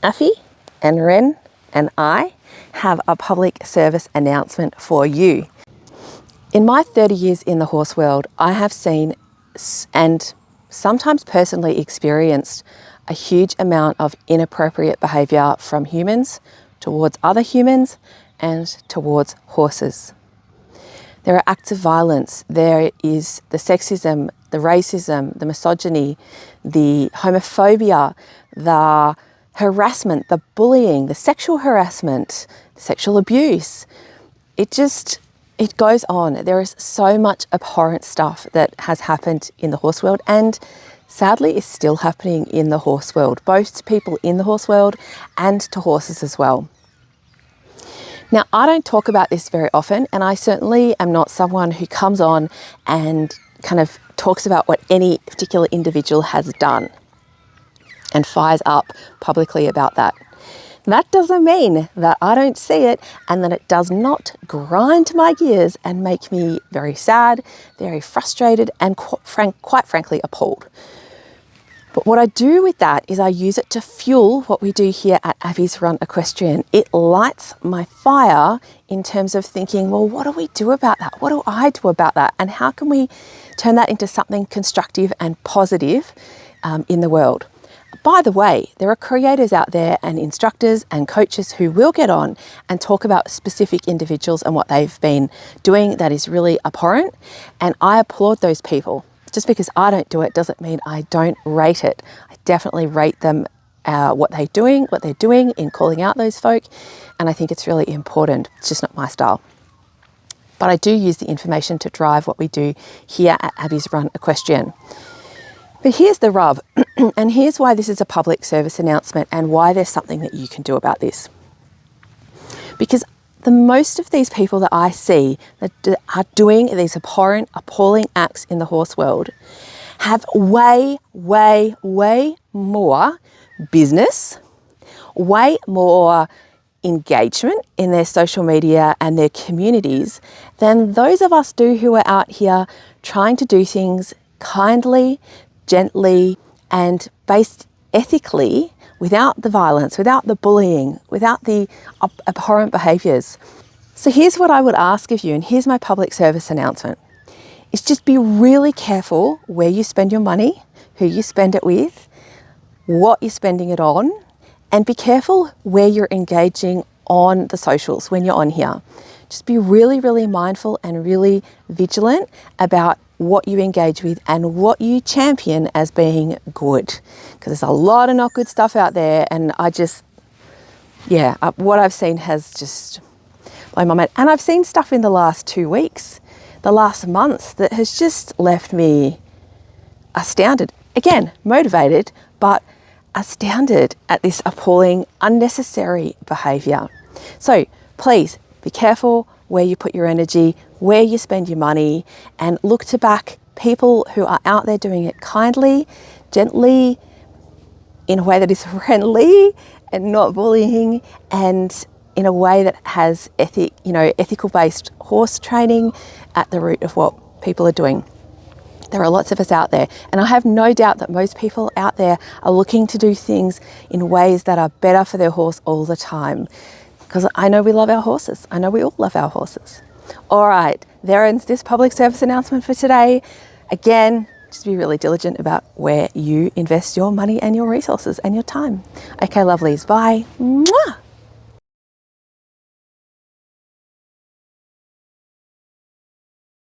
Affy and Ren and I have a public service announcement for you. In my 30 years in the horse world, I have seen and sometimes personally experienced a huge amount of inappropriate behaviour from humans towards other humans and towards horses. There are acts of violence, there is the sexism, the racism, the misogyny, the homophobia, the harassment, the bullying, the sexual harassment, the sexual abuse. It goes on. There is so much abhorrent stuff that has happened in the horse world and sadly is still happening in the horse world, both to people in the horse world and to horses as well. Now, I don't talk about this very often, and I certainly am not someone who comes on and kind of talks about what any particular individual has done and fires up publicly about that. That doesn't mean that I don't see it and that it does not grind my gears and make me very sad, very frustrated, and quite frankly appalled. But what I do with that is I use it to fuel what we do here at Affy's Run Equestrian. It lights my fire in terms of thinking, well, what do we do about that? What do I do about that? And how can we turn that into something constructive and positive in the world? By the way, there are creators out there and instructors and coaches who will get on and talk about specific individuals and what they've been doing that is really abhorrent. And I applaud those people. Just because I don't do it doesn't mean I don't rate it. I definitely rate them, what they're doing in calling out those folk. And I think it's really important. It's just not my style. But I do use the information to drive what we do here at Affy's Run Equestrian. But here's the rub, and here's why this is a public service announcement and why there's something that you can do about this. Because the most of these people that I see that are doing these abhorrent, appalling acts in the horse world have way more business, way more engagement in their social media and their communities than those of us do who are out here trying to do things kindly, gently, and based ethically, without the violence, without the bullying, without the abhorrent behaviours. So here's what I would ask of you, and here's my public service announcement, is just be really careful where you spend your money, who you spend it with, what you're spending it on, and be careful where you're engaging on the socials when you're on here. Just be really mindful and really vigilant about what you engage with and what you champion as being good. Because there's a lot of not good stuff out there, and what I've seen has just blown my mind. And I've seen stuff in the last 2 weeks, the last month, that has just left me astounded. Again, motivated, but astounded at this appalling, unnecessary behaviour. So please be careful where you put your energy, where you spend your money, and look to back people who are out there doing it kindly, gently, in a way that is friendly and not bullying, and in a way that has ethical-based horse training at the root of what people are doing. There are lots of us out there, and I have no doubt that most people out there are looking to do things in ways that are better for their horse all the time. Because I know we love our horses. I know we all love our horses. All right, there ends this public service announcement for today. Again, just be really diligent about where you invest your money and your resources and your time. Okay, lovelies, bye. Mwah!